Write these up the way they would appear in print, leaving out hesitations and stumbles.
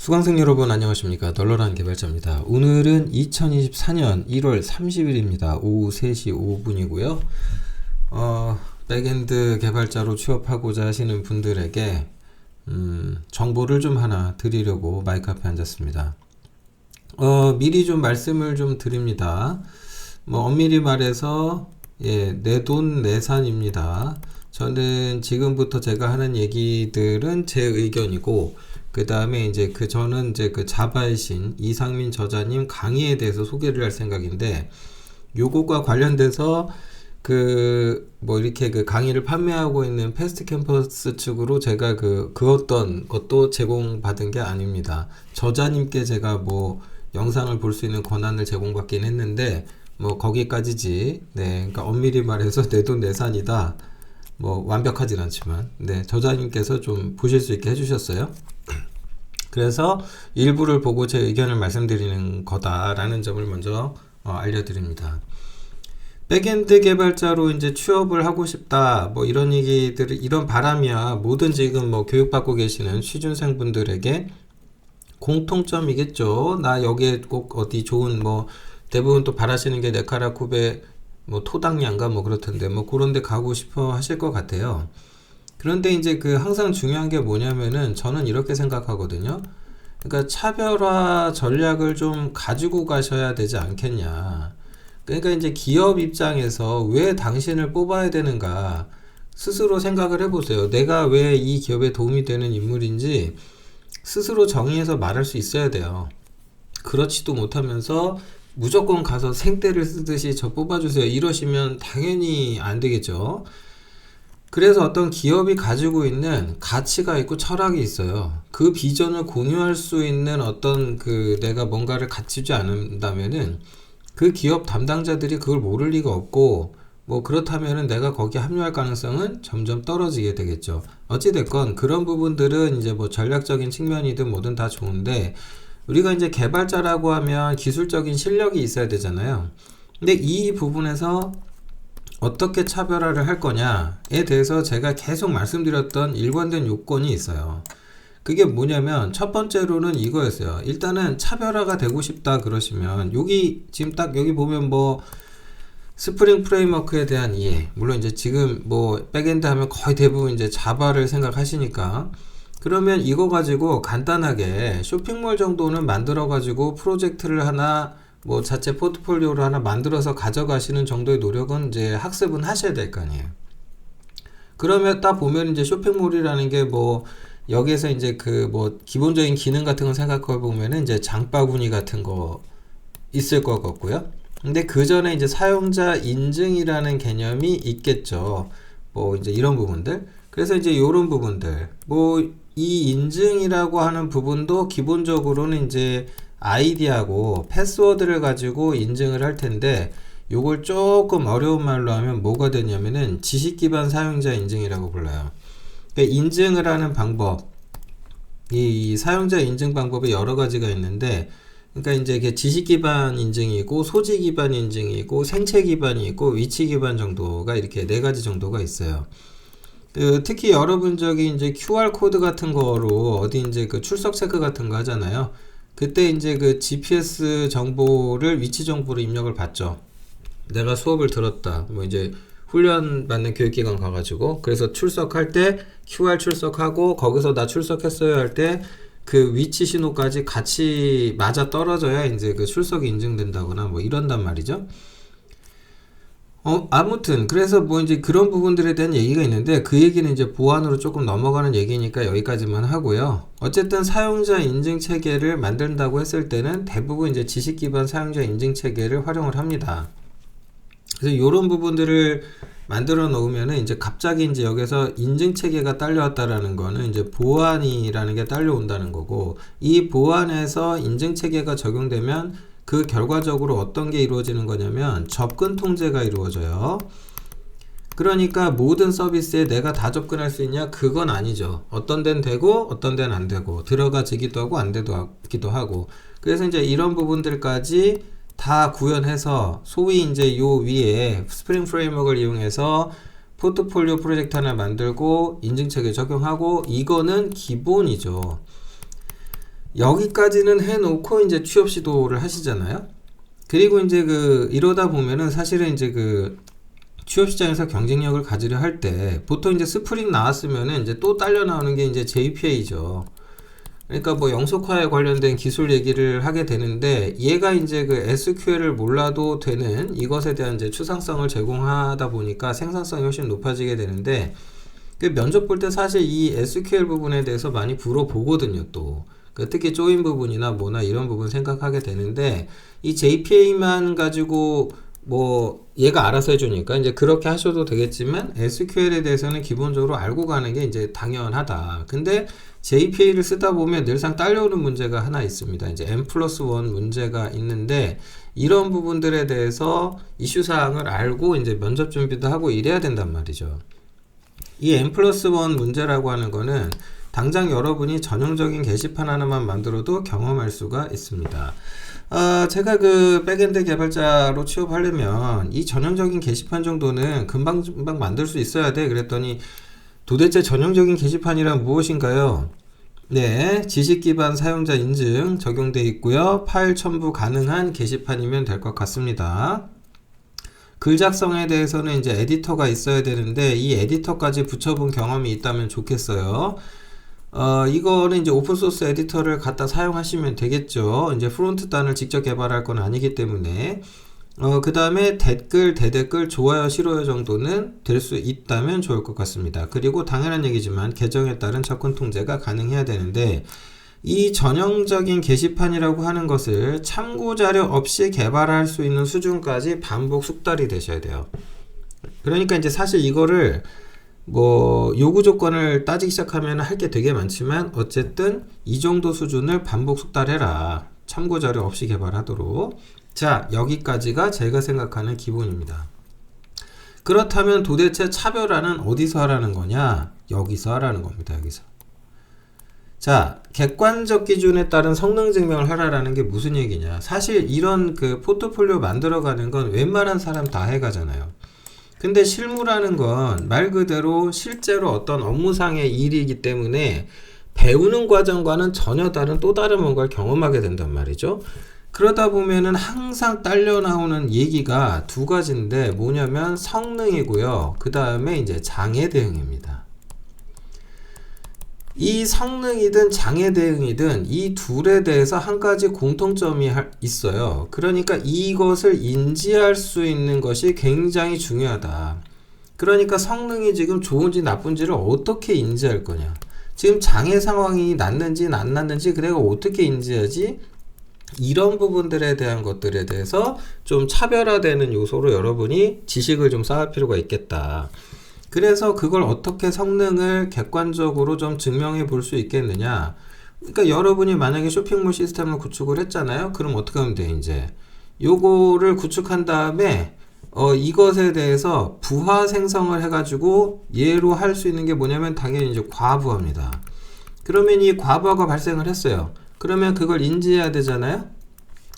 수강생 여러분 안녕하십니까. 널널한 개발자입니다. 오늘은 2024년 1월 30일입니다. 오후 3시 5분이고요. 백엔드 개발자로 취업하고자 하시는 분들에게 정보를 좀 하나 드리려고 마이크 앞에 앉았습니다. 미리 좀 말씀을 좀 드립니다. 엄밀히 말해서 내 돈 내산입니다. 저는 지금부터 제가 하는 얘기들은 제 의견이고, 그 다음에 이제 저는 그 자바의 신 이상민 저자님 강의에 대해서 소개를 할 생각인데, 요것과 관련돼서 이렇게 강의를 판매하고 있는 패스트 캠퍼스 측으로 제가 그 어떤 것도 제공받은 게 아닙니다. 저자님께 제가 영상을 볼 수 있는 권한을 제공받긴 했는데, 거기까지지. 그러니까 엄밀히 말해서 내 돈 내산이다. 완벽하진 않지만, 저자님께서 좀 보실 수 있게 해주셨어요. 그래서 일부를 보고 제 의견을 말씀드리는 거다라는 점을 먼저 알려드립니다. 백엔드 개발자로 이제 취업을 하고 싶다, 이런 얘기들, 이런 바람이야 모든 지금 교육받고 계시는 취준생분들에게 공통점이겠죠. 나 여기에 꼭 어디 좋은 대부분 또 바라시는 게 네카라쿠베 토닥양가 그렇던데 그런 데 가고 싶어 하실 것 같아요. 그런데 이제 항상 중요한 게 뭐냐면은 저는 이렇게 생각하거든요. 그러니까 차별화 전략을 좀 가지고 가셔야 되지 않겠냐. 그러니까 이제 기업 입장에서 왜 당신을 뽑아야 되는가 스스로 생각을 해보세요. 내가 왜 이 기업에 도움이 되는 인물인지 스스로 정의해서 말할 수 있어야 돼요. 그렇지도 못하면서 무조건 가서 생떼를 쓰듯이 저 뽑아주세요 이러시면 당연히 안 되겠죠. 그래서 어떤 기업이 가지고 있는 가치가 있고 철학이 있어요. 그 비전을 공유할 수 있는 어떤 내가 뭔가를 갖추지 않는다면은 그 기업 담당자들이 그걸 모를 리가 없고, 그렇다면은 내가 거기에 합류할 가능성은 점점 떨어지게 되겠죠. 어찌됐건 그런 부분들은 이제 전략적인 측면이든 뭐든 다 좋은데, 우리가 이제 개발자라고 하면 기술적인 실력이 있어야 되잖아요. 근데 이 부분에서 어떻게 차별화를 할 거냐에 대해서 제가 계속 말씀드렸던 일관된 요건이 있어요. 그게 뭐냐면 첫 번째로는 이거였어요. 일단은 차별화가 되고 싶다 그러시면 지금 딱 여기 보면 스프링 프레임워크에 대한 이해, 물론 이제 지금 백엔드 하면 거의 대부분 이제 자바를 생각하시니까, 그러면 이거 가지고 간단하게 쇼핑몰 정도는 만들어 가지고 프로젝트를 하나 자체 포트폴리오를 하나 만들어서 가져가시는 정도의 노력은 이제 학습은 하셔야 될 거 아니에요. 그러면 딱 보면 이제 쇼핑몰이라는 게 여기에서 이제 기본적인 기능 같은 거 생각해 보면은 이제 장바구니 같은 거 있을 것 같고요. 근데 그 전에 이제 사용자 인증이라는 개념이 있겠죠. 이제 이런 부분들. 그래서 이제 요런 부분들. 이 인증이라고 하는 부분도 기본적으로는 이제 아이디하고 패스워드를 가지고 인증을 할 텐데, 요걸 조금 어려운 말로 하면 뭐가 되냐면은 지식기반 사용자 인증이라고 불러요. 그러니까 인증을 하는 방법, 이 사용자 인증 방법이 여러 가지가 있는데, 그러니까 이제 이게 지식기반 인증이고 소지기반 인증이고 생체기반이 있고 위치기반 정도가 이렇게 네 가지 정도가 있어요. 특히 여러분 이제 QR 코드 같은 거로 어디 이제 출석 체크 같은 거 하잖아요. 그때 이제 GPS 정보를, 위치 정보를 입력을 받죠. 내가 수업을 들었다. 이제 훈련 받는 교육기관 가가지고, 그래서 출석할 때 QR 출석하고, 거기서 나 출석했어요 할 때 그 위치 신호까지 같이 맞아 떨어져야 이제 출석이 인증된다거나 이런단 말이죠. 아무튼 그래서 이제 그런 부분들에 대한 얘기가 있는데, 그 얘기는 이제 보안으로 조금 넘어가는 얘기니까 여기까지만 하고요. 어쨌든 사용자 인증 체계를 만든다고 했을 때는 대부분 이제 지식 기반 사용자 인증 체계를 활용을 합니다. 그래서 이런 부분들을 만들어 놓으면은 이제 갑자기 이제 여기서 인증 체계가 딸려왔다라는 거는 이제 보안이라는 게 딸려온다는 거고, 이 보안에서 인증 체계가 적용되면 그 결과적으로 어떤 게 이루어지는 거냐면 접근 통제가 이루어져요. 그러니까 모든 서비스에 내가 다 접근할 수 있냐? 그건 아니죠. 어떤 데는 되고 어떤 데는 안 되고, 들어가지기도 하고 안 되기도 하고. 그래서 이제 이런 부분들까지 다 구현해서 소위 이제 요 위에 스프링 프레임워크를 이용해서 포트폴리오 프로젝트 하나 만들고 인증체계 적용하고, 이거는 기본이죠. 여기까지는 해놓고 이제 취업 시도를 하시잖아요. 그리고 이제 이러다 보면은 사실은 이제 취업 시장에서 경쟁력을 가지려 할 때 보통 이제 스프링 나왔으면은 이제 또 딸려 나오는 게 이제 JPA죠. 그러니까 뭐 영속화에 관련된 기술 얘기를 하게 되는데, 얘가 이제 SQL을 몰라도 되는 이것에 대한 이제 추상성을 제공하다 보니까 생산성이 훨씬 높아지게 되는데, 면접 볼 때 사실 이 SQL 부분에 대해서 많이 물어보거든요, 또. 특히 조인 부분이나 뭐나 이런 부분 생각하게 되는데, 이 JPA만 가지고 뭐 얘가 알아서 해주니까 이제 그렇게 하셔도 되겠지만, SQL에 대해서는 기본적으로 알고 가는 게 이제 당연하다. 근데 JPA를 쓰다 보면 늘상 딸려오는 문제가 하나 있습니다. 이제 N+1 문제가 있는데, 이런 부분들에 대해서 이슈사항을 알고 이제 면접 준비도 하고 이래야 된단 말이죠. 이 N+1 문제라고 하는 거는 당장 여러분이 전형적인 게시판 하나만 만들어도 경험할 수가 있습니다. 제가 백엔드 개발자로 취업하려면 이 전형적인 게시판 정도는 금방 만들 수 있어야 돼. 그랬더니 도대체 전형적인 게시판이란 무엇인가요? 네, 지식 기반 사용자 인증 적용되어 있고요. 파일 첨부 가능한 게시판이면 될 것 같습니다. 글 작성에 대해서는 이제 에디터가 있어야 되는데, 이 에디터까지 붙여본 경험이 있다면 좋겠어요. 이거는 이제 오픈소스 에디터를 갖다 사용하시면 되겠죠. 이제 프론트 단을 직접 개발할 건 아니기 때문에. 그 다음에 댓글, 대댓글, 좋아요, 싫어요 정도는 될 수 있다면 좋을 것 같습니다. 그리고 당연한 얘기지만 계정에 따른 접근 통제가 가능해야 되는데, 이 전형적인 게시판이라고 하는 것을 참고 자료 없이 개발할 수 있는 수준까지 반복 숙달이 되셔야 돼요. 그러니까 이제 사실 이거를 뭐 요구 조건을 따지기 시작하면 할 게 되게 많지만, 어쨌든 이 정도 수준을 반복 숙달해라. 참고 자료 없이 개발하도록. 자, 여기까지가 제가 생각하는 기본입니다. 그렇다면 도대체 차별화는 어디서 하라는 거냐? 여기서 하라는 겁니다. 여기서. 자, 객관적 기준에 따른 성능 증명을 하라라는 게 무슨 얘기냐? 사실 이런 포트폴리오 만들어가는 건 웬만한 사람 다 해가잖아요. 근데 실무라는 건 말 그대로 실제로 어떤 업무상의 일이기 때문에 배우는 과정과는 전혀 다른 또 다른 뭔가를 경험하게 된단 말이죠. 그러다 보면은 항상 딸려 나오는 얘기가 두 가지인데, 뭐냐면 성능이고요. 그 다음에 이제 장애 대응입니다. 이 성능이든 장애 대응이든 이 둘에 대해서 한 가지 공통점이 있어요. 그러니까 이것을 인지할 수 있는 것이 굉장히 중요하다. 그러니까 성능이 지금 좋은지 나쁜지를 어떻게 인지할 거냐. 지금 장애 상황이 났는지 안 났는지 내가 어떻게 인지하지? 이런 부분들에 대한 것들에 대해서 좀 차별화되는 요소로 여러분이 지식을 좀 쌓을 필요가 있겠다. 그래서 그걸 어떻게 성능을 객관적으로 좀 증명해 볼 수 있겠느냐. 그러니까 여러분이 만약에 쇼핑몰 시스템을 구축을 했잖아요. 그럼 어떻게 하면 돼? 이제 요거를 구축한 다음에 이것에 대해서 부하 생성을 해가지고 얘로 할 수 있는 게 뭐냐면 당연히 이제 과부하입니다. 그러면 이 과부하가 발생을 했어요. 그러면 그걸 인지해야 되잖아요.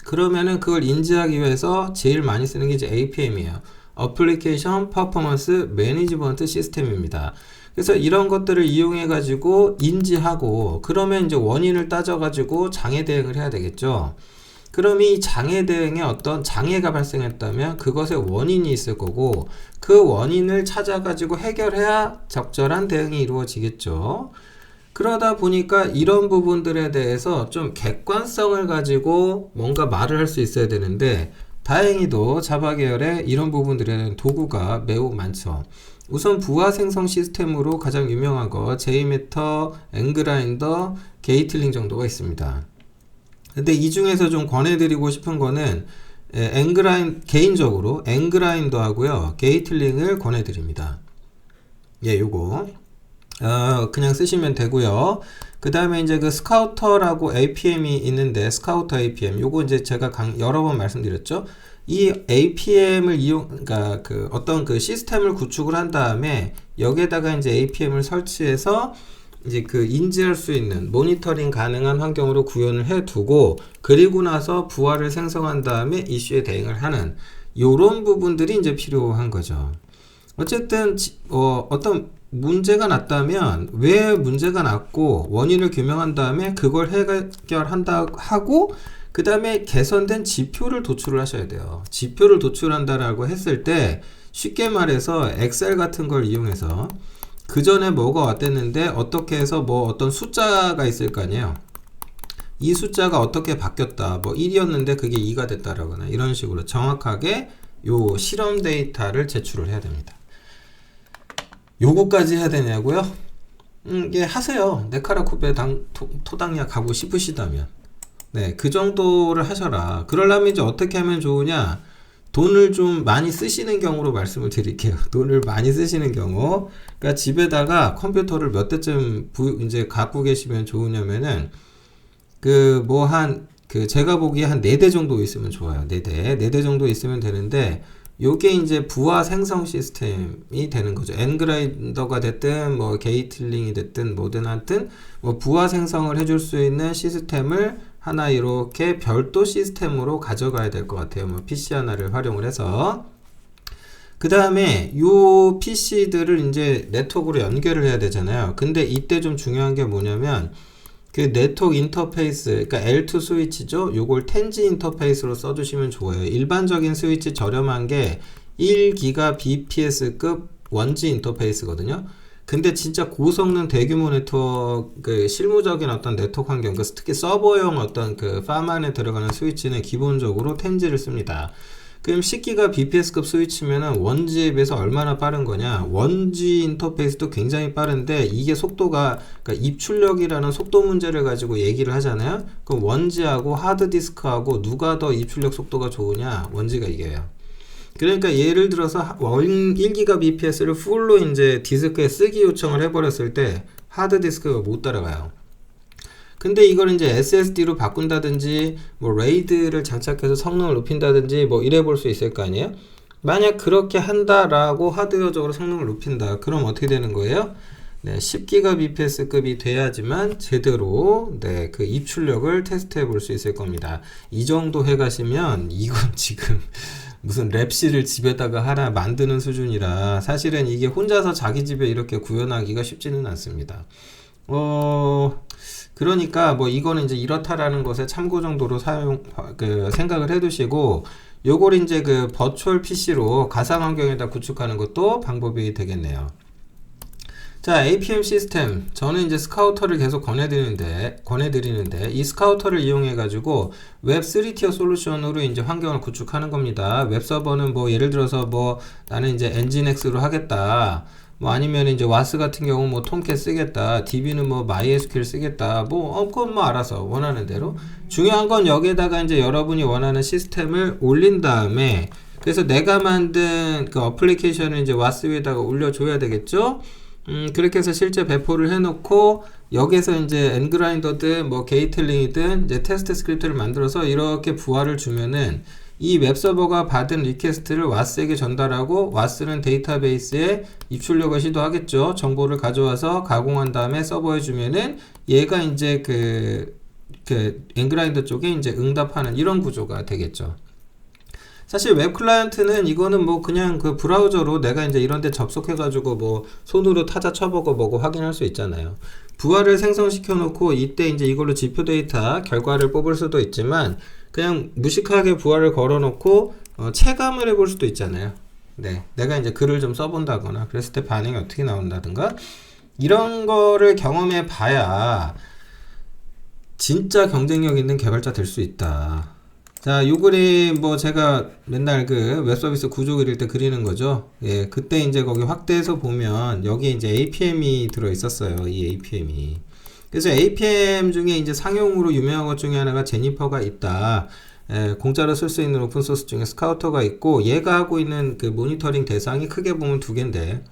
그러면은 그걸 인지하기 위해서 제일 많이 쓰는 게 이제 APM이에요. 어플리케이션 퍼포먼스 매니지먼트 시스템입니다. 그래서 이런 것들을 이용해 가지고 인지하고, 그러면 이제 원인을 따져 가지고 장애 대응을 해야 되겠죠. 그럼 이 장애 대응에 어떤 장애가 발생했다면 그것의 원인이 있을 거고, 그 원인을 찾아 가지고 해결해야 적절한 대응이 이루어지겠죠. 그러다 보니까 이런 부분들에 대해서 좀 객관성을 가지고 뭔가 말을 할 수 있어야 되는데, 다행히도 자바 계열에 이런 부분들에는 도구가 매우 많죠. 우선 부하 생성 시스템으로 가장 유명한 거 JMeter, 엔그라인더, 게이틀링 정도가 있습니다. 근데 이 중에서 좀 권해드리고 싶은 거는 개인적으로 엔그라인더 하고요, 게이틀링을 권해드립니다. 예, 요거 그냥 쓰시면 되고요. 그 다음에 이제 스카우터라고 APM이 있는데, 스카우터 APM 요거 이제 제가 여러 번 말씀드렸죠. 이 APM을 그러니까 어떤 시스템을 구축을 한 다음에 여기에다가 이제 APM을 설치해서 이제 인지할 수 있는 모니터링 가능한 환경으로 구현을 해 두고, 그리고 나서 부하를 생성한 다음에 이슈에 대응을 하는 요런 부분들이 이제 필요한 거죠. 어쨌든 어떤 문제가 났다면 왜 문제가 났고 원인을 규명한 다음에 그걸 해결한다 하고 그 다음에 개선된 지표를 도출을 하셔야 돼요. 지표를 도출한다라고 했을 때 쉽게 말해서 엑셀 같은 걸 이용해서 그 전에 뭐가 왔댔는데 어떻게 해서 뭐 어떤 숫자가 있을 거 아니에요. 이 숫자가 어떻게 바뀌었다. 뭐 1이었는데 그게 2가 됐다라거나 이런 식으로 정확하게 요 실험 데이터를 제출을 해야 됩니다. 요거까지 해야 되냐고요? 예, 하세요. 네카라쿠베 토당야 가고 싶으시다면. 네, 그 정도를 하셔라. 그러려면 이제 어떻게 하면 좋으냐? 돈을 좀 많이 쓰시는 경우로 말씀을 드릴게요. 돈을 많이 쓰시는 경우. 그러니까 집에다가 컴퓨터를 몇 대쯤 이제 갖고 계시면 좋으냐면은, 제가 보기에 한 4대 정도 있으면 좋아요. 4대. 4대 정도 있으면 되는데, 요게 이제 부하 생성 시스템이 되는 거죠. 엔그라인더가 됐든, 뭐, 게이틀링이 됐든, 뭐든 하여튼, 뭐, 부하 생성을 해줄 수 있는 시스템을 하나 이렇게 별도 시스템으로 가져가야 될 것 같아요. 뭐, PC 하나를 활용을 해서. 그 다음에 요 PC들을 이제 네트워크로 연결을 해야 되잖아요. 근데 이때 좀 중요한 게 뭐냐면, 그 네트워크 인터페이스, 그러니까 L2 스위치죠. 요걸 텐지 인터페이스로 써주시면 좋아요. 일반적인 스위치 저렴한 게 1GBps급 원지 인터페이스거든요. 근데 진짜 고성능 대규모 네트워크, 실무적인 어떤 네트워크 환경, 특히 서버용 어떤 팜 안에 들어가는 스위치는 기본적으로 텐지를 씁니다. 그럼 10GBps급 스위치면은 원지에 비해서 얼마나 빠른 거냐? 원지 인터페이스도 굉장히 빠른데 이게 속도가, 그러니까 입출력이라는 속도 문제를 가지고 얘기를 하잖아요. 그럼 원지하고 하드디스크하고 누가 더 입출력 속도가 좋으냐? 원지가 이겨요. 그러니까 예를 들어서 1GBps를 풀로 이제 디스크에 쓰기 요청을 해버렸을 때 하드디스크가 못 따라가요. 근데 이걸 이제 SSD로 바꾼다든지 뭐 레이드를 장착해서 성능을 높인다든지 뭐 이래 볼 수 있을 거 아니에요? 만약 그렇게 한다라고 하드웨어적으로 성능을 높인다. 그럼 어떻게 되는 거예요? 네, 10GBps급이 돼야지만 제대로 그 입출력을 테스트해 볼 수 있을 겁니다. 이 정도 해 가시면 이건 지금 무슨 랩실을 집에다가 하나 만드는 수준이라 사실은 이게 혼자서 자기 집에 이렇게 구현하기가 쉽지는 않습니다. 그러니까 뭐 이거는 이제 이렇다라는 것에 참고 정도로 생각을 해두시고 요걸 이제 버추얼 PC로 가상 환경에다 구축하는 것도 방법이 되겠네요. 자, APM 시스템. 저는 이제 스카우터를 계속 권해드리는데 이 스카우터를 이용해 가지고 웹 3티어 솔루션으로 이제 환경을 구축하는 겁니다. 웹 서버는 뭐 예를 들어서 뭐 나는 이제 엔진엑스로 하겠다. 뭐 아니면 이제 와스 같은 경우 뭐 톰캣 쓰겠다. DB는 뭐 MySQL 쓰겠다. 그건 뭐 알아서 원하는 대로. 중요한 건 여기에다가 이제 여러분이 원하는 시스템을 올린 다음에 그래서 내가 만든 그 어플리케이션을 이제 와스 위에다가 올려줘야 되겠죠. 그렇게 해서 실제 배포를 해놓고 여기서 이제 엔그라인더든 뭐 게이틀링이든 이제 테스트 스크립트를 만들어서 이렇게 부하를 주면은 이 웹서버가 받은 리퀘스트를 와스에게 전달하고 와스는 데이터베이스에 입출력을 시도하겠죠. 정보를 가져와서 가공한 다음에 서버에 주면은 얘가 이제 엔그라인더 쪽에 이제 응답하는 이런 구조가 되겠죠. 사실 웹 클라이언트는 이거는 뭐 그냥 브라우저로 내가 이제 이런 데 접속해가지고 뭐 손으로 타자 쳐보고 뭐고 확인할 수 있잖아요. 부하를 생성시켜 놓고 이때 이제 이걸로 지표 데이터 결과를 뽑을 수도 있지만 그냥 무식하게 부하를 걸어 놓고 체감을 해볼 수도 있잖아요. 네, 내가 이제 글을 좀 써본다거나 그랬을 때 반응이 어떻게 나온다든가 이런 거를 경험해 봐야 진짜 경쟁력 있는 개발자 될 수 있다. 자, 요 그림 뭐 제가 맨날 웹서비스 구조 그릴 때 그리는 거죠. 예, 그때 이제 거기 확대해서 보면 여기 이제 APM이 들어 있었어요. 이 APM이. 그래서 APM 중에 이제 상용으로 유명한 것 중에 하나가 제니퍼가 있다. 공짜로 쓸 수 있는 오픈소스 중에 스카우터가 있고 얘가 하고 있는 모니터링 대상이 크게 보면 두 개인데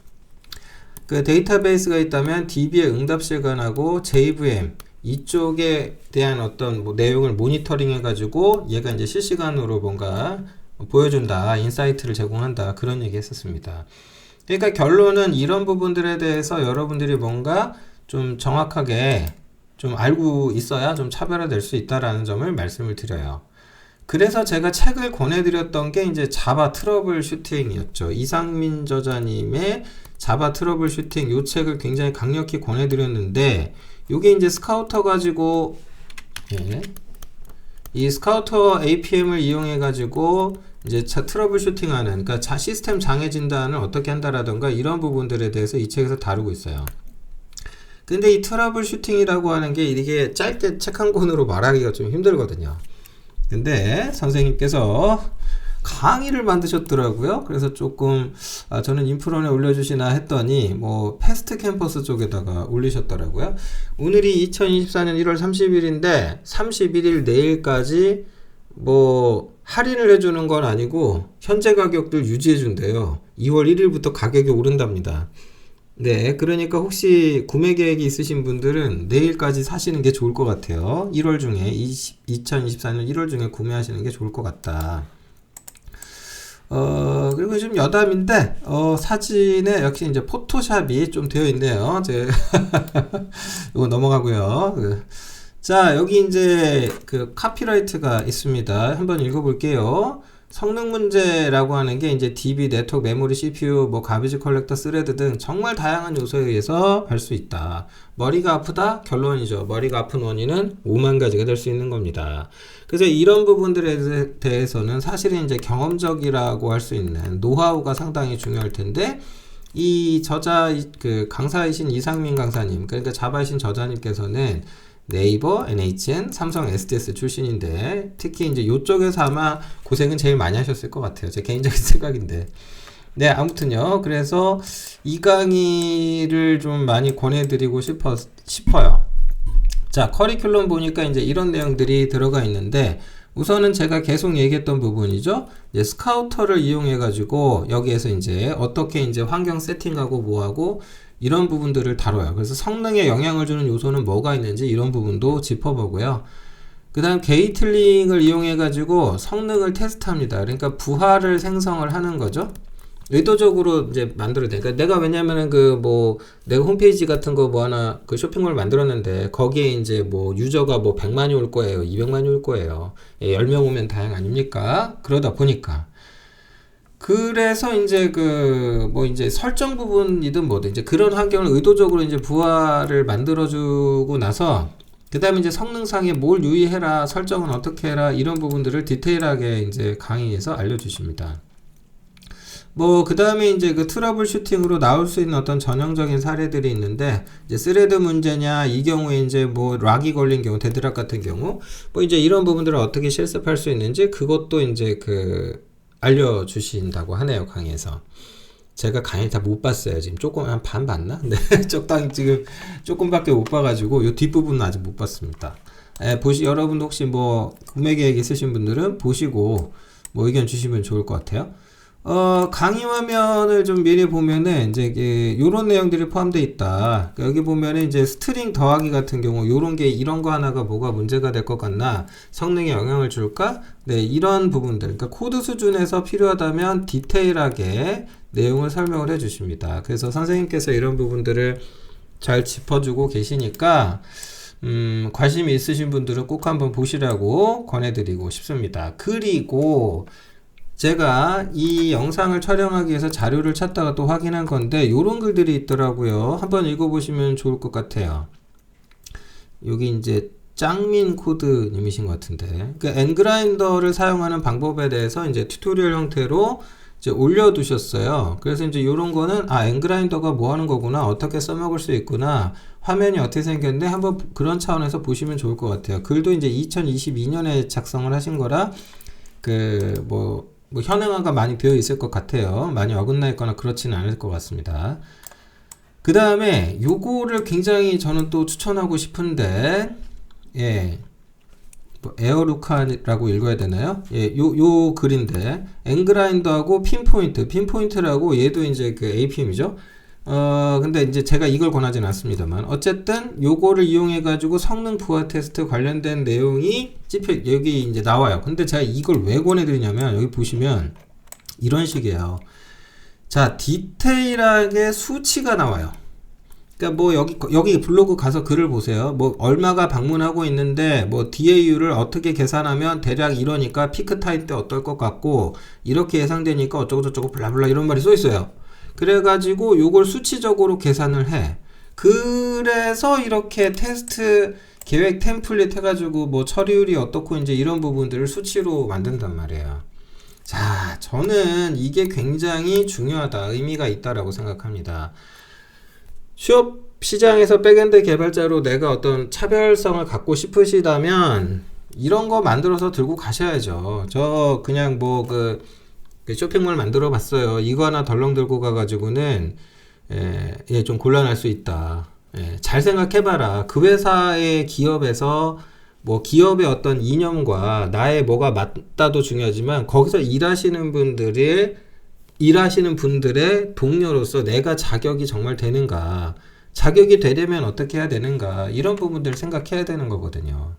데이터베이스가 있다면 DB의 응답 시간하고 JVM 이쪽에 대한 어떤 내용을 모니터링 해가지고 얘가 이제 실시간으로 뭔가 보여준다, 인사이트를 제공한다 그런 얘기 했었습니다. 그러니까 결론은 이런 부분들에 대해서 여러분들이 뭔가 좀 정확하게 좀 알고 있어야 좀 차별화될 수 있다라는 점을 말씀을 드려요. 그래서 제가 책을 권해드렸던 게 이제 자바 트러블 슈팅이었죠. 이상민 저자님의 자바 트러블 슈팅 요 책을 굉장히 강력히 권해드렸는데, 요게 이제 스카우터 가지고, 예, 이 스카우터 APM을 이용해 가지고 이제 트러블 슈팅하는, 그러니까 시스템 장애 진단을 어떻게 한다라던가 이런 부분들에 대해서 이 책에서 다루고 있어요. 근데 이 트러블 슈팅이라고 하는 게 이게 짧게 책 한 권으로 말하기가 좀 힘들거든요. 근데 선생님께서 강의를 만드셨더라고요. 그래서 조금 저는 인프론에 올려주시나 했더니 뭐 패스트 캠퍼스 쪽에다가 올리셨더라고요. 오늘이 2024년 1월 30일인데 31일 내일까지 뭐 할인을 해주는 건 아니고 현재 가격들 유지해 준대요. 2월 1일부터 가격이 오른답니다. 네, 그러니까 혹시 구매 계획이 있으신 분들은 내일까지 사시는 게 좋을 것 같아요. 1월 중에 2024년 1월 중에 구매하시는 게 좋을 것 같다. 그리고 지금 여담인데, 사진에 역시 이제 포토샵이 좀 되어 있네요. 이거 넘어가고요. 자, 여기 이제 그 카피라이트가 있습니다. 한번 읽어볼게요. 성능 문제라고 하는 게 이제 DB, 네트워크, 메모리, CPU, 뭐 가비지 컬렉터, 스레드 등 정말 다양한 요소에 의해서 할 수 있다. 머리가 아프다? 결론이죠. 머리가 아픈 원인은 5만 가지가 될 수 있는 겁니다. 그래서 이런 부분들에 대해서는 사실은 이제 경험적이라고 할 수 있는 노하우가 상당히 중요할 텐데, 이 그 강사이신 이상민 강사님, 그러니까 자바이신 저자님께서는 네이버, NHN, 삼성, SDS 출신인데, 특히 이제 이쪽에서 아마 고생은 제일 많이 하셨을 것 같아요. 제 개인적인 생각인데. 네, 아무튼요. 그래서 이 강의를 좀 많이 권해드리고 싶어요. 자, 커리큘럼 보니까 이제 이런 내용들이 들어가 있는데, 우선은 제가 계속 얘기했던 부분이죠. 이제 스카우터를 이용해가지고 여기에서 이제 어떻게 이제 환경 세팅하고 뭐하고 이런 부분들을 다뤄요. 그래서 성능에 영향을 주는 요소는 뭐가 있는지 이런 부분도 짚어보고요. 그 다음 게이틀링을 이용해가지고 성능을 테스트합니다. 그러니까 부하를 생성을 하는 거죠. 의도적으로 이제 만들어야 돼. 그러니까 내가 왜냐면은 내가 홈페이지 같은 거 뭐 하나 그 쇼핑몰 만들었는데 거기에 이제 뭐 유저가 뭐 100만이 올 거예요. 200만이 올 거예요. 10명 오면 다행 아닙니까? 그러다 보니까. 그래서 이제 이제 설정 부분이든 뭐든 이제 그런 환경을 의도적으로 이제 부하를 만들어주고 나서 그 다음에 이제 성능상에 뭘 유의해라, 설정은 어떻게 해라, 이런 부분들을 디테일하게 이제 강의에서 알려주십니다. 그 다음에 이제 그 트러블 슈팅으로 나올 수 있는 어떤 전형적인 사례들이 있는데, 이제 스레드 문제냐, 이 경우에 이제 락이 걸린 경우, 데드락 같은 경우, 이제 이런 부분들을 어떻게 실습할 수 있는지, 그것도 이제 알려주신다고 하네요, 강의에서. 제가 강의 다 못 봤어요. 지금 조금 한 반 봤나? 네, 적당히 지금 조금밖에 못 봐가지고 요 뒷부분은 아직 못 봤습니다. 여러분도 혹시 구매 계획 있으신 분들은 보시고 의견 주시면 좋을 것 같아요. 강의 화면을 좀 미리 보면은 이제 요런 내용들이 포함되어 있다. 여기 보면은 이제 스트링 더하기 같은 경우 이런 거 하나가 뭐가 문제가 될 것 같나? 성능에 영향을 줄까? 네, 이런 부분들. 그러니까 코드 수준에서 필요하다면 디테일하게 내용을 설명을 해 주십니다. 그래서 선생님께서 이런 부분들을 잘 짚어주고 계시니까 관심이 있으신 분들은 꼭 한번 보시라고 권해드리고 싶습니다. 그리고 제가 이 영상을 촬영하기 위해서 자료를 찾다가 또 확인한 건데 요런 글들이 있더라고요. 한번 읽어보시면 좋을 것 같아요. 여기 이제 짱민 코드님이신 것 같은데, 엔그라인더를 사용하는 방법에 대해서 이제 튜토리얼 형태로 이제 올려두셨어요. 그래서 이제 요런 거는 엔그라인더가 뭐 하는 거구나, 어떻게 써먹을 수 있구나, 화면이 어떻게 생겼네, 한번 그런 차원에서 보시면 좋을 것 같아요. 글도 이제 2022년에 작성을 하신 거라 현행화가 많이 되어 있을 것 같아요. 많이 어긋나 있거나 그렇지는 않을 것 같습니다. 그 다음에 요거를 굉장히 저는 또 추천하고 싶은데, 에어루카라고 읽어야 되나요? 요 글인데, 엔그라인더하고 핀포인트라고 얘도 이제 APM이죠. 근데 이제 제가 이걸 권하진 않습니다만, 어쨌든 요거를 이용해 가지고 성능 부하 테스트 관련된 내용이 여기 이제 나와요. 근데 제가 이걸 왜 권해드리냐면, 여기 보시면 이런 식이에요. 자, 디테일하게 수치가 나와요. 그러니까 여기 블로그 가서 글을 보세요. 얼마가 방문하고 있는데 DAU를 어떻게 계산하면 대략 이러니까 피크 타임 때 어떨 것 같고, 이렇게 예상되니까 어쩌고저쩌고 블라블라 이런 말이 써 있어요. 그래가지고 요걸 수치적으로 계산을 해. 그래서 이렇게 테스트 계획 템플릿 해가지고 뭐 처리율이 어떻고 이제 이런 부분들을 수치로 만든단 말이에요. 자, 저는 이게 굉장히 중요하다, 의미가 있다라고 생각합니다. 취업 시장에서 백엔드 개발자로 내가 어떤 차별성을 갖고 싶으시다면 이런 거 만들어서 들고 가셔야죠. 저 그냥 뭐 그 쇼핑몰 만들어 봤어요. 이거 하나 덜렁 들고 가가지고는 좀 곤란할 수 있다. 잘 생각해봐라. 그 회사의 기업에서 뭐 기업의 어떤 이념과 나의 뭐가 맞다도 중요하지만 거기서 일하시는 분들의 동료로서 내가 자격이 정말 되는가, 자격이 되려면 어떻게 해야 되는가, 이런 부분들을 생각해야 되는 거거든요.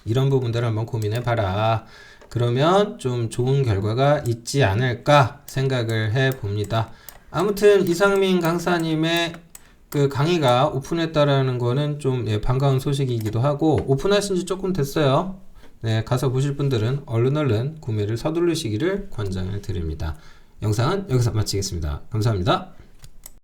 이런 부분들을 한번 고민해 봐라. 그러면 좀 좋은 결과가 있지 않을까 생각을 해 봅니다. 아무튼 이상민 강사님의 그 강의가 오픈했다라는 거는 좀 반가운 소식이기도 하고, 오픈하신 지 조금 됐어요. 네, 가서 보실 분들은 얼른 구매를 서두르시기를 권장을 드립니다. 영상은 여기서 마치겠습니다. 감사합니다.